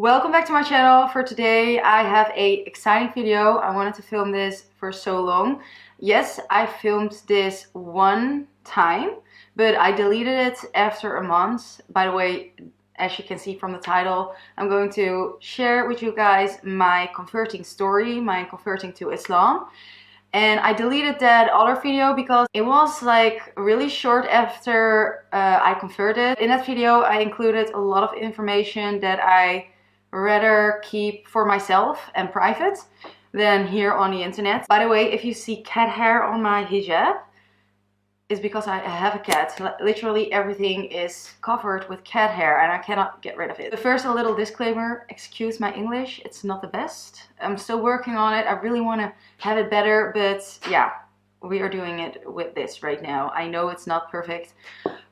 Welcome back to my channel. For today I have a exciting video. I wanted to film this for so long. Yes, I filmed this one time, but I deleted it after a month. By the way, as you can see from the title, I'm going to share with you guys my converting story, my converting to Islam. And I deleted that other video because it was like really short after I converted. In that video I included a lot of information that I rather keep for myself and private than here on the internet. By the way, if you see cat hair on my hijab, it's because I have a cat. Literally everything is covered with cat hair and I cannot get rid of it. But first, a little disclaimer, excuse my English, it's not the best. I'm still working on it. I really want to have it better, but yeah, we are doing it with this right now. I know it's not perfect,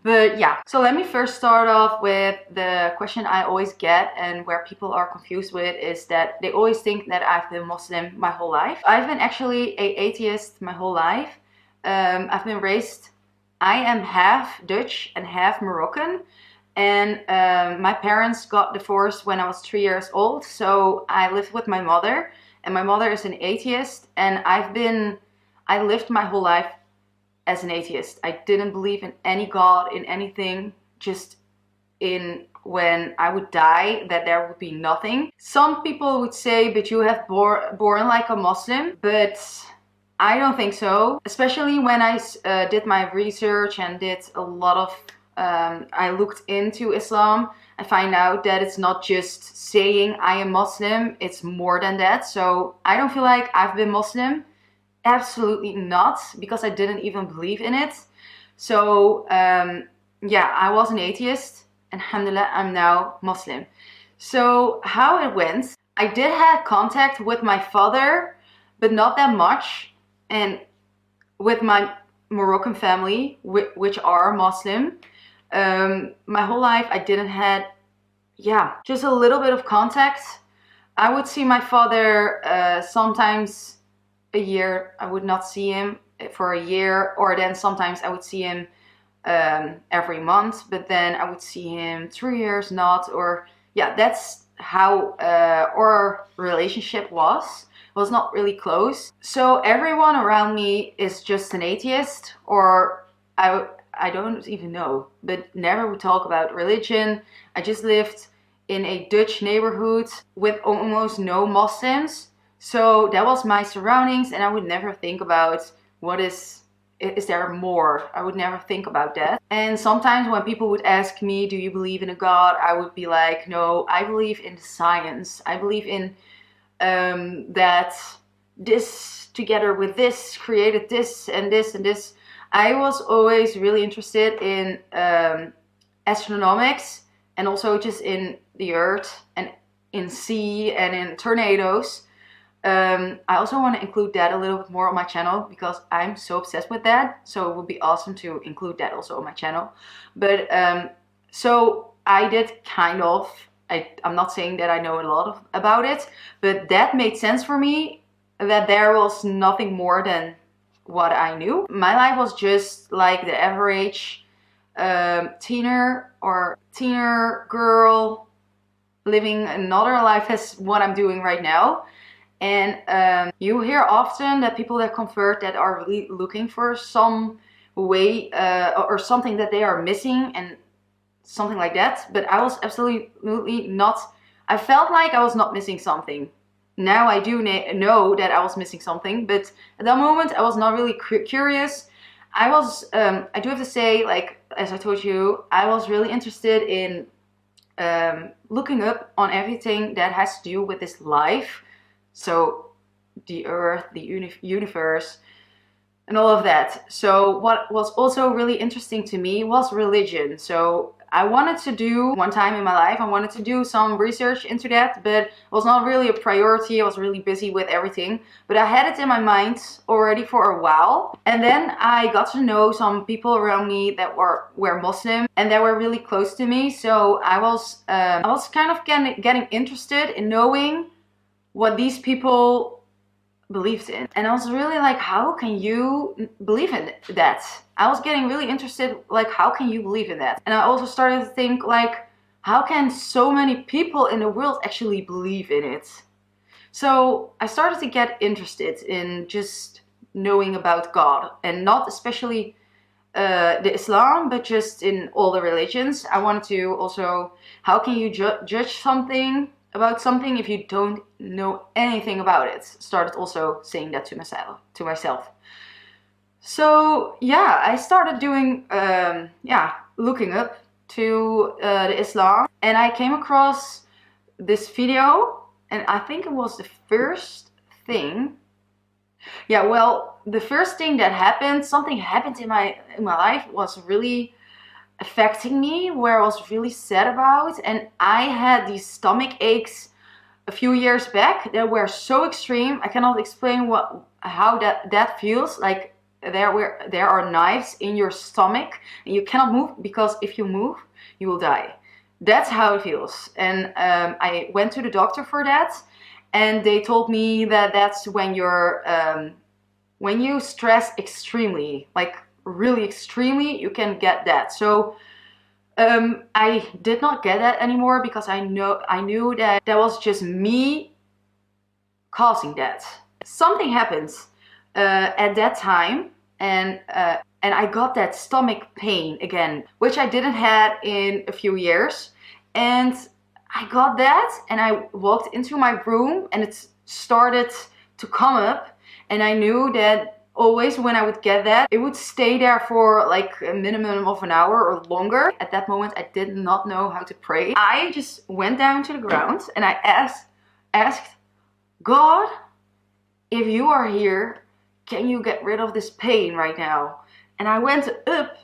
but yeah. So let me first start off with the question I always get and where people are confused with is that they always think that I've been Muslim my whole life. I've been actually an atheist my whole life. I've been raised, I am half Dutch and half Moroccan, and my parents got divorced when I was 3 years old, so I lived with my mother, and my mother is an atheist, and I lived my whole life as an atheist. I didn't believe in any God, in anything, just in when I would die that there would be nothing. Some people would say, but you have born like a Muslim, but I don't think so. Especially when I did my research and did a lot of, I looked into Islam, I find out that it's not just saying I am Muslim, it's more than that. So I don't feel like I've been Muslim. Absolutely not, because I didn't even believe in it. So yeah, I was an atheist, and alhamdulillah, I'm now Muslim. So how it went, I did have contact with my father, but not that much, and with my Moroccan family, which are Muslim. My whole life I didn't had, yeah, just a little bit of contact. I would see my father sometimes a year. I would not see him for a year, or then sometimes I would see him every month, but then I would see him 3 years not, or yeah, that's how our relationship was not really close. So everyone around me is just an atheist, or I don't even know, but never would talk about religion. I just lived in a Dutch neighborhood with almost no Muslims. So that was my surroundings, and I would never think about what is there more. I would never think about that. And sometimes when people would ask me, do you believe in a God? I would be like, no, I believe in science. I believe in that this together with this created this and this and this. I was always really interested in astronomics, and also just in the earth and in sea and in tornadoes. I also want to include that a little bit more on my channel because I'm so obsessed with that. So it would be awesome to include that also on my channel. But so I did kind of, I'm not saying that I know a lot about it, but that made sense for me, that there was nothing more than what I knew. My life was just like the average teener girl living another life as what I'm doing right now. And you hear often that people that convert that are really looking for some way or something that they are missing and something like that. But I was absolutely not. I felt like I was not missing something. Now I do know that I was missing something, but at that moment I was not really curious. I was, I do have to say, like, as I told you, I was really interested in looking up on everything that has to do with this life. So the earth, the universe, and all of that. So what was also really interesting to me was religion. So I wanted to do, one time in my life, I wanted to do some research into that, but it was not really a priority. I was really busy with everything, but I had it in my mind already for a while. And then I got to know some people around me that were Muslim and that were really close to me. So I was kind of getting interested in knowing what these people believed in. And I was really like, how can you believe in that? I was getting really interested, like, how can you believe in that? And I also started to think, like, how can so many people in the world actually believe in it? So I started to get interested in just knowing about God, and not especially the Islam, but just in all the religions. I wanted to also, how can you judge something about something if you don't know anything about it? Started also saying that to myself. So yeah, I started doing, looking up to the Islam, and I came across this video, and I think it was the first thing. Yeah, well, the first thing that happened, something happened in my life, was really affecting me, where I was really sad about, and I had these stomach aches a few years back that were so extreme. I cannot explain how that feels. Like there are knives in your stomach and you cannot move, because if you move you will die. That's how it feels. And I went to the doctor for that, and they told me that that's when you stress extremely, like really extremely, you can get that. So I did not get that anymore, because I knew that was just me causing that. Something happens at that time, and I got that stomach pain again, which I didn't have in a few years. And I got that, and I walked into my room, and it started to come up, and I knew that always when I would get that, it would stay there for like a minimum of an hour or longer. At that moment, I did not know how to pray. I just went down to the ground and I asked God, if you are here, can you get rid of this pain right now? And I went up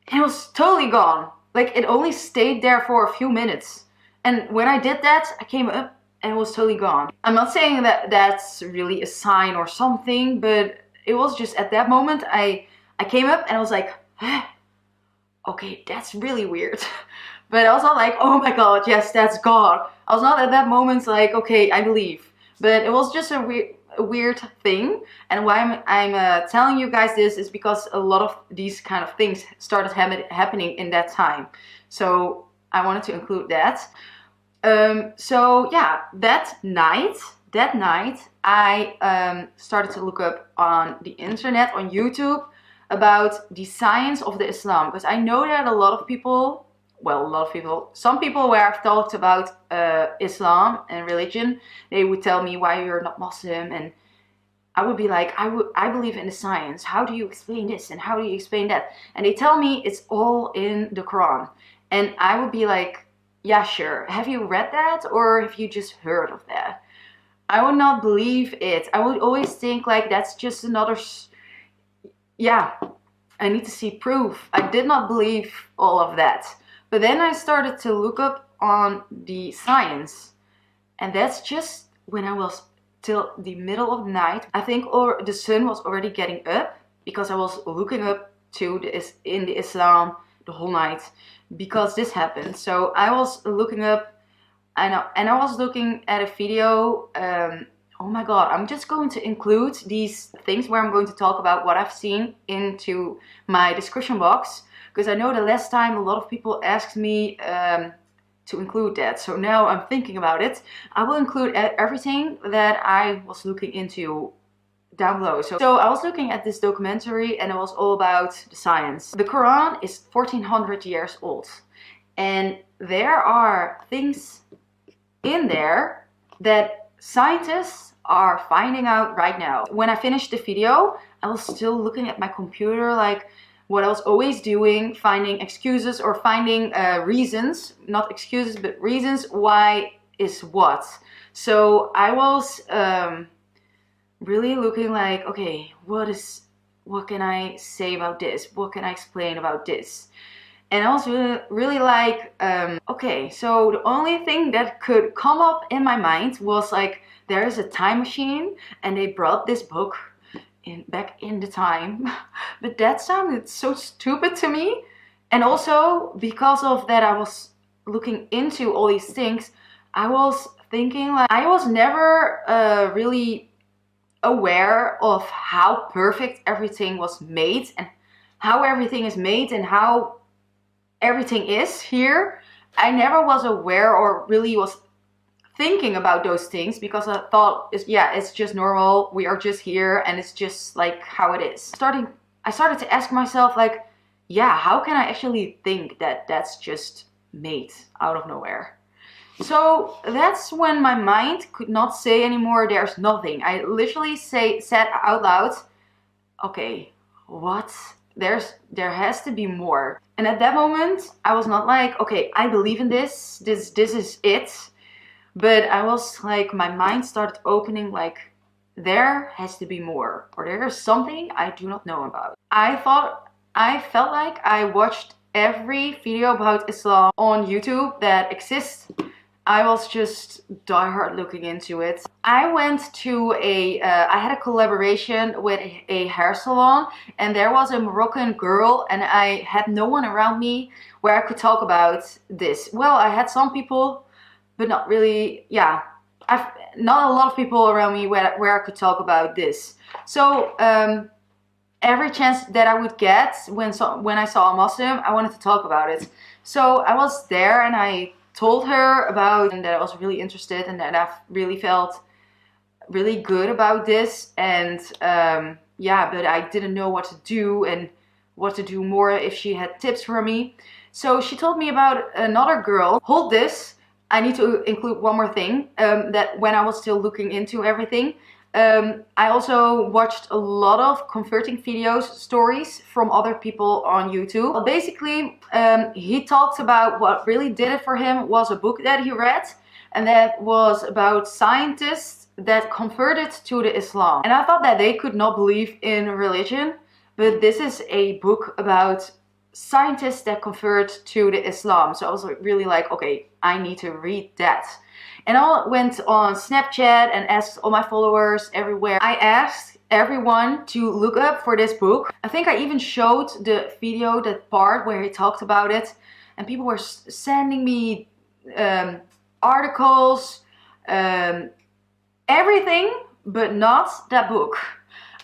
and it was totally gone. Like, it only stayed there for a few minutes. And when I did that, I came up and it was totally gone. I'm not saying that that's really a sign or something, but it was just at that moment I came up and I was like, okay, that's really weird. But I was not like, oh my God, yes, that's God. I was not at that moment like, okay, I believe. But it was just a weird thing. And why I'm telling you guys this is because a lot of these kind of things started happening in that time. So I wanted to include that. So yeah, that night I started to look up on the internet, on YouTube, about the science of the Islam, because I know that some people where I've talked about Islam and religion, they would tell me, why you're not Muslim, and I would be like, I believe in the science. How do you explain this and how do you explain that? And they tell me it's all in the Quran, and I would be like, yeah, sure. Have you read that, or have you just heard of that? I would not believe it. I would always think like, that's just another, yeah, I need to see proof. I did not believe all of that. But then I started to look up on the science, and that's just when I was till the middle of the night. I think the sun was already getting up, because I was looking up to in the Islam the whole night, because this happened. So I was looking up, and I was looking at a video. Oh my God, I'm just going to include these things where I'm going to talk about what I've seen into my description box, because I know the last time a lot of people asked me to include that. So now I'm thinking about it. I will include everything that I was looking into down below. So I was looking at this documentary, and it was all about the science. The Quran is 1400 years old, and there are things in there that scientists are finding out right now. When I finished the video, I was still looking at my computer, like what I was always doing, finding excuses or finding reasons, not excuses, but reasons why is what. So I was really looking like, okay, what can I say about this? What can I explain about this? And I was really like, okay, so the only thing that could come up in my mind was like, there is a time machine and they brought this book back in the time. But that sounded so stupid to me. And also because of that, I was looking into all these things. I was thinking like, I was never really aware of how perfect everything was made, and how everything is made, and how everything is here. I never was aware or really was thinking about those things, because I thought, it's just normal. We are just here and it's just like how it is. I started to ask myself, like, yeah, how can I actually think that that's just made out of nowhere? So that's when my mind could not say anymore, there's nothing. I literally said out loud, okay, what? There has to be more. And at that moment, I was not like, okay, I believe in this is it. But I was like, my mind started opening, like, there has to be more, or there is something I do not know about. I felt like I watched every video about Islam on YouTube that exists. I was just diehard looking into it. I went to I had a collaboration with a hair salon, and there was a Moroccan girl, and I had no one around me where I could talk about this. Well, I had some people, but not really, yeah. Not a lot of people around me where I could talk about this. So every chance that I would get when I saw a Muslim, I wanted to talk about it. So I was there and I told her about, and that I was really interested, and that I really felt really good about this. And yeah, but I didn't know what to do and what to do more, if she had tips for me. So she told me about another girl. Hold this. I need to include one more thing, that when I was still looking into everything, I also watched a lot of converting stories from other people on YouTube. Well, basically, he talked about what really did it for him was a book that he read, and that was about scientists that converted to the Islam. And I thought that they could not believe in religion, but this is a book about scientists that convert to the Islam. So I was really like, okay, I need to read that. And I went on Snapchat and asked all my followers everywhere. I asked everyone to look up for this book. I think I even showed the video, that part where he talked about it, and people were sending me articles, everything, but not that book.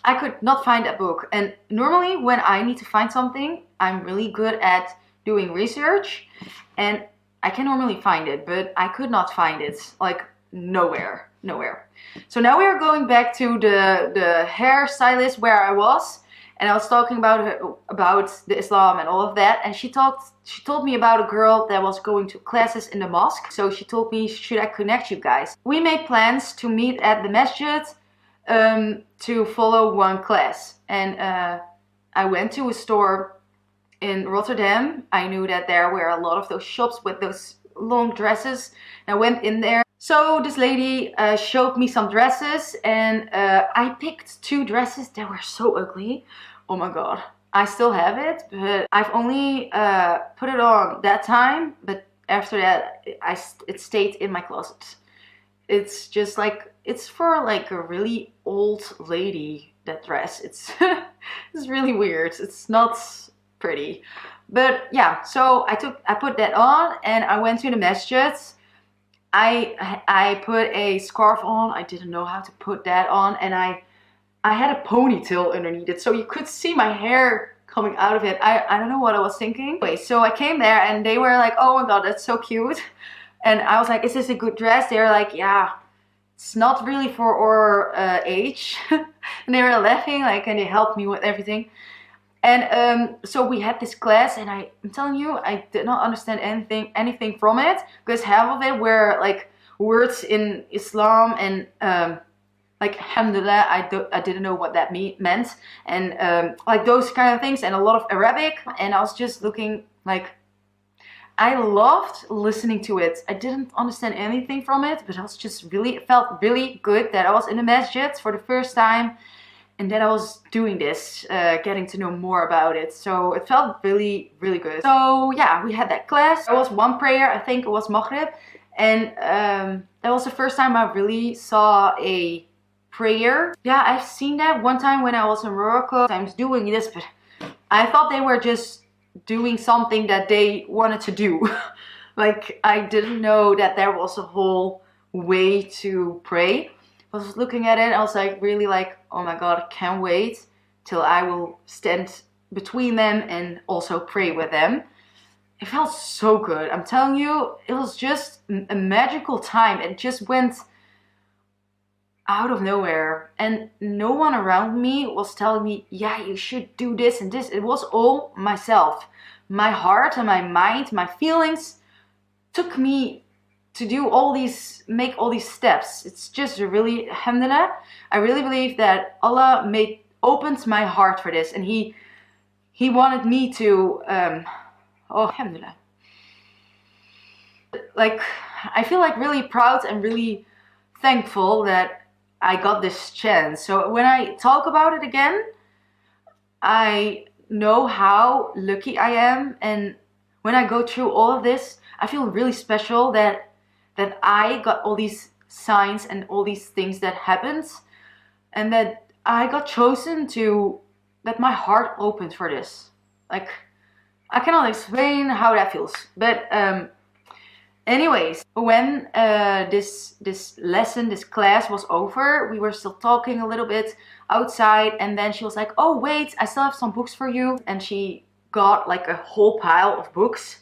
I could not find that book. And normally when I need to find something, I'm really good at doing research, and I can normally find it, but I could not find it, like nowhere. So now we are going back to the hair stylist where I was, and I was talking about the Islam and all of that, and she told me about a girl that was going to classes in the mosque. So she told me, should I connect you guys? We made plans to meet at the masjid to follow one class, and I went to a store in Rotterdam. I knew that there were a lot of those shops with those long dresses. I went in there. So this lady showed me some dresses, and I picked 2 dresses that were so ugly. Oh my god. I still have it, but I've only put it on that time, but after that it stayed in my closet. It's just like, it's for like a really old lady, that dress. It's it's really weird. It's not pretty, but yeah. So I put that on and I went to the masjid. I put a scarf on. I didn't know how to put that on, and I had a ponytail underneath it, so you could see my hair coming out of it. I don't know what I was thinking. Anyway, so I came there and they were like, oh my god, that's so cute. And I was like, is this a good dress? They were like, yeah, it's not really for our age. And they were laughing, like, and they helped me with everything. And so we had this class, and I'm telling you, I did not understand anything from it, because half of it were like words in Islam, and like alhamdulillah, I didn't know what that meant, and like those kind of things, and a lot of Arabic. And I was just looking, like, I loved listening to it. I didn't understand anything from it, but I was just it felt really good that I was in the masjid for the first time, and that I was doing this, getting to know more about it. So it felt really, really good. So yeah, we had that class. There was one prayer, I think it was Maghrib, and that was the first time I really saw a prayer. Yeah, I've seen that one time when I was in Morocco. I was doing this, but I thought they were just doing something that they wanted to do. Like, I didn't know that there was a whole way to pray. I was looking at it, I was like, really like, oh my god, I can't wait till I will stand between them and also pray with them. it felt so good. I'm telling you, it was just a magical time. It just went out of nowhere, and no one around me was telling me, yeah, you should do this and this. It was all myself. My heart and my mind, my feelings took me to do all these, make all these steps. It's just really, alhamdulillah, I really believe that Allah opened my heart for this, and He wanted me to, oh, alhamdulillah. Like, I feel like really proud and really thankful that I got this chance. So when I talk about it again, I know how lucky I am, and when I go through all of this, I feel really special that I got all these signs and all these things that happened, and that I got chosen to, that my heart opened for this. Like, I cannot explain how that feels, but anyways, when this lesson, this class was over, we were still talking a little bit outside, and then she was like, oh wait, I still have some books for you. And she got like a whole pile of books,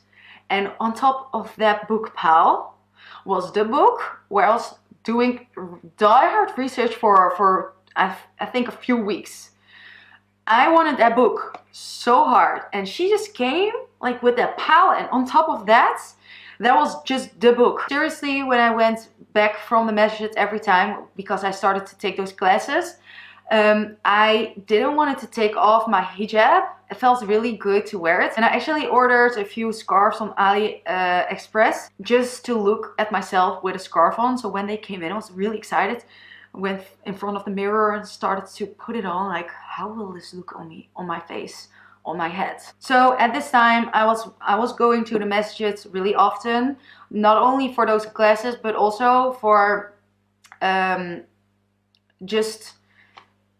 and on top of that book pile was the book where I was doing diehard research for I think a few weeks. I wanted that book so hard, and she just came like with that pile, and on top of that, that was just the book. Seriously, when I went back from the masjid every time, because I started to take those classes, I didn't want it to take off my hijab. It felt really good to wear it. And I actually ordered a few scarves on AliExpress just to look at myself with a scarf on. So when they came in, I was really excited. Went in front of the mirror and started to put it on, like, how will this look on me, on my face, on my head? So at this time I was going to the masjid really often, not only for those classes, but also for just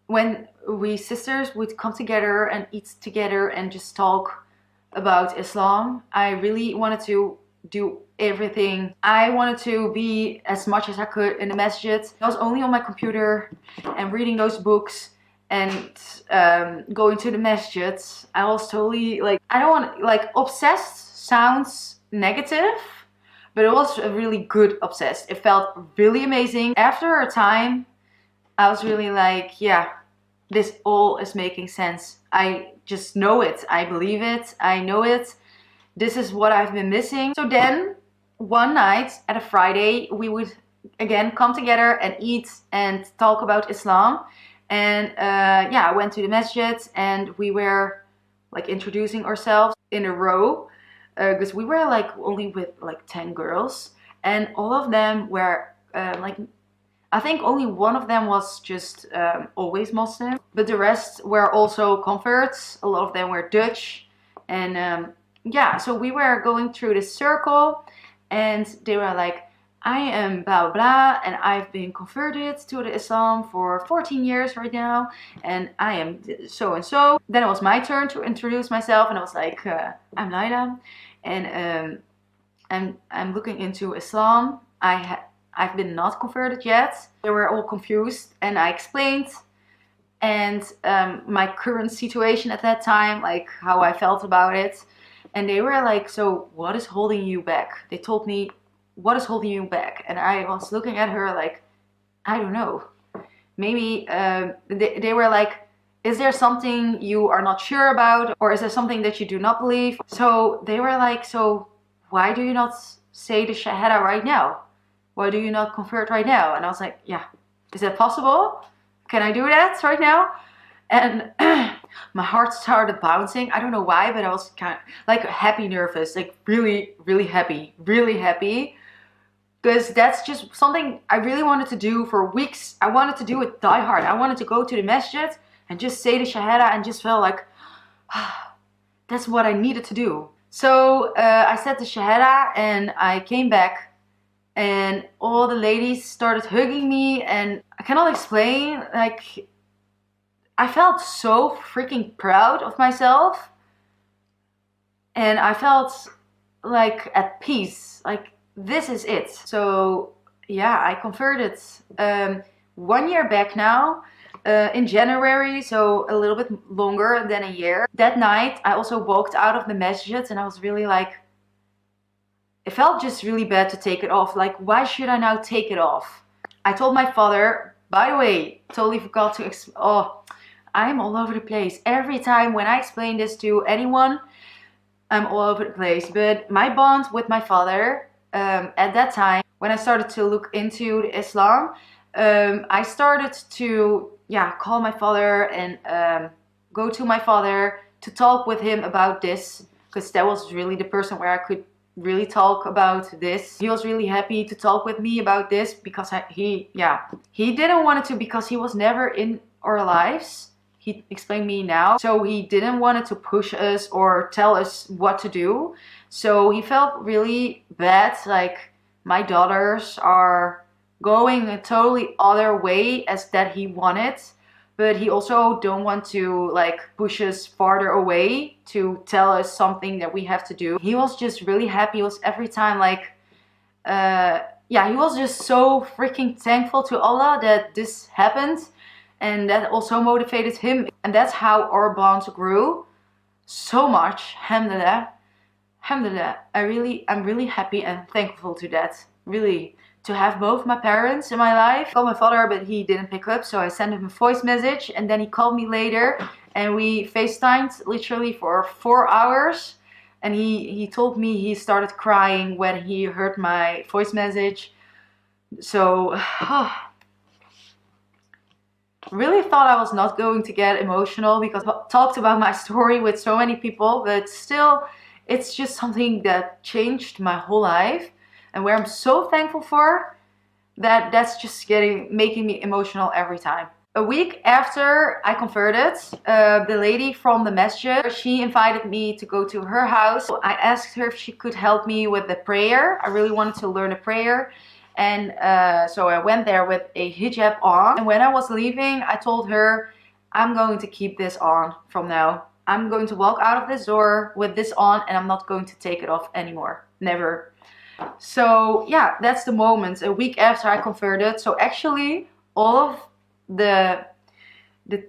when we sisters would come together and eat together and just talk about Islam. I really wanted to do everything. I wanted to be as much as I could in the masjid. I was only on my computer and reading those books and going to the masjid. I was totally like, I don't want, like, obsessed sounds negative, but it was a really good obsessed. It felt really amazing. After a time, I was really like, yeah, this all is making sense. I just know it. I believe it. I know it. This is what I've been missing. So then one night at a Friday, we would again come together and eat and talk about Islam. And yeah, I went to the masjid and we were like introducing ourselves in a row, because we were like only with like 10 girls, and all of them were like, I think only one of them was just always Muslim, but the rest were also converts. A lot of them were Dutch, and yeah, so we were going through this circle, and they were like, I am blah blah blah, and I've been converted to the Islam for 14 years right now, and I am so and so. Then it was my turn to introduce myself, and I was like, I'm Laila, and I'm looking into Islam. I've been not converted yet. They were all confused, and I explained, and my current situation at that time, like how I felt about it, and they were like, so what is holding you back? They told me, what is holding you back? And I was looking at her like, I don't know. Maybe they were like, is there something you are not sure about? Or is there something that you do not believe? So they were like, so why do you not say the Shahada right now? Why do you not convert right now? And I was like, yeah, is that possible? Can I do that right now? And my heart started bouncing. I don't know why, but I was kind of like happy, nervous, like really, really happy, really happy. Because that's just something I really wanted to do for weeks. I wanted to do it die hard. I wanted to go to the masjid and just say the Shahada, and just felt like, that's what I needed to do. So I said the Shahada and I came back, and all the ladies started hugging me, and I cannot explain, like, I felt so freaking proud of myself, and I felt like at peace, like this is it. So yeah, I converted 1 year back now, in January, so a little bit longer than a year. That night I also walked out of the masjid, and I was really like, it felt just really bad to take it off. Like, why should I now take it off? I told my father, by the way, totally forgot to, I'm all over the place. Every time when I explain this to anyone, I'm all over the place. But my bond with my father, at that time, when I started to look into Islam, I started to, call my father and go to my father to talk with him about this, because that was really the person where I could really talk about this. He was really happy to talk with me about this because he didn't want it to, because he was never in our lives. He explained me now. So he didn't want it to push us or tell us what to do. So he felt really bad, like my daughters are going a totally other way as that he wanted. But he also don't want to like push us farther away to tell us something that we have to do. He was just really happy. He was every time like, he was just so freaking thankful to Allah that this happened. And that also motivated him. And that's how our bond grew so much. Alhamdulillah. Alhamdulillah. I'm really happy and thankful to that. Really. To have both my parents in my life. I called my father, but he didn't pick up. So I sent him a voice message. And then he called me later. And we FaceTimed literally for 4 hours. And he told me he started crying when he heard my voice message. So... really thought I was not going to get emotional because I talked about my story with so many people, but still it's just something that changed my whole life and where I'm so thankful for that. That's just making me emotional every time. A week after I converted, the lady from the masjid, she invited me to go to her house. I asked her if she could help me with the prayer. I really wanted to learn a prayer. And so I went there with a hijab on. And when I was leaving, I told her, I'm going to keep this on from now. I'm going to walk out of this door with this on and I'm not going to take it off anymore. Never. So yeah, that's the moment. A week after I converted. So actually all of the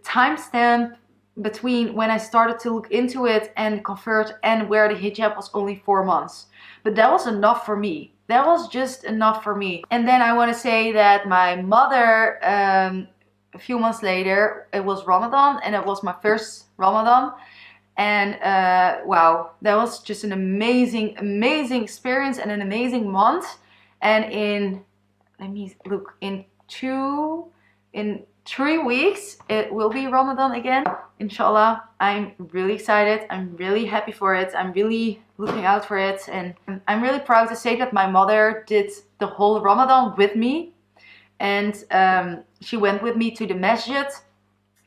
timestamp between when I started to look into it and convert and wear the hijab was only 4 months. But that was enough for me. That was just enough for me. And then I want to say that my mother, a few months later, it was Ramadan and it was my first Ramadan. And wow, that was just an amazing, amazing experience and an amazing month. And let me look, in 3 weeks, it will be Ramadan again, inshallah. I'm really excited. I'm really happy for it. I'm really looking out for it. And I'm really proud to say that my mother did the whole Ramadan with me. And she went with me to the masjid.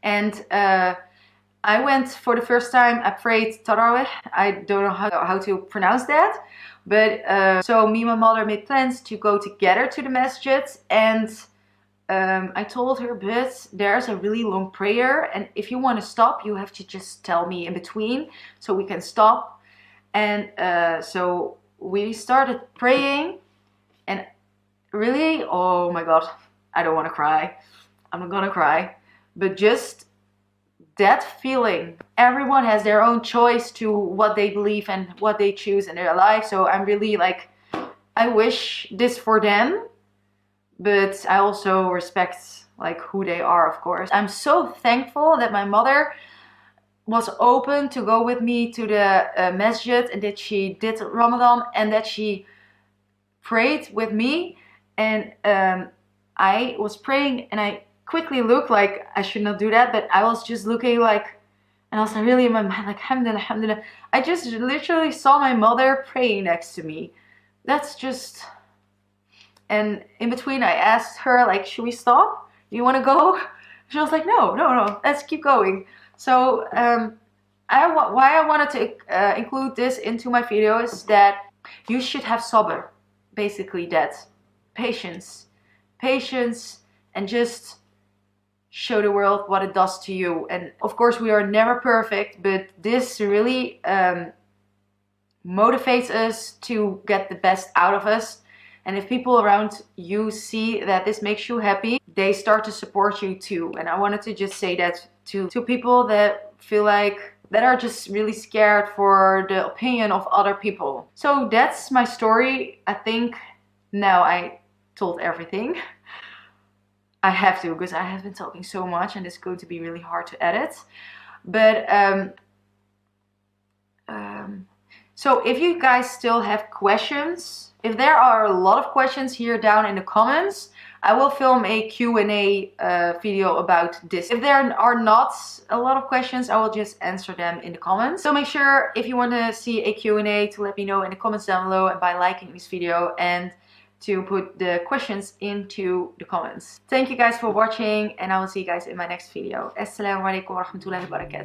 And I went for the first time, I prayed Tarawih. I don't know how to pronounce that. But so me and my mother made plans to go together to the masjid. And I told her, but there's a really long prayer and if you want to stop, you have to just tell me in between so we can stop. And so we started praying and really, oh my God, I don't want to cry. I'm not gonna cry. But just that feeling, everyone has their own choice to what they believe and what they choose in their life. So I'm really like, I wish this for them. But I also respect like who they are, of course. I'm so thankful that my mother was open to go with me to the masjid and that she did Ramadan and that she prayed with me. And I was praying and I quickly looked like I should not do that, but I was just looking like, and I was really in my mind like, alhamdulillah, alhamdulillah. I just literally saw my mother praying next to me. That's just... And in between I asked her like, should we stop? Do you want to go? She was like, no, let's keep going. So why I wanted to include this into my video is that you should have sabr. Basically that. Patience. Patience and just show the world what it does to you. And of course we are never perfect, but this really motivates us to get the best out of us. And if people around you see that this makes you happy, they start to support you too. And I wanted to just say that to people that feel like that are just really scared for the opinion of other people. So that's my story. I think now I told everything. I have to, because I have been talking so much and it's going to be really hard to edit. But so if you guys still have questions, if there are a lot of questions here down in the comments, I will film a Q&A video about this. If there are not a lot of questions, I will just answer them in the comments. So make sure, if you want to see a Q&A, to let me know in the comments down below, and by liking this video, and to put the questions into the comments. Thank you guys for watching, and I will see you guys in my next video. Assalamu alaikum warahmatullahi wabarakatuh.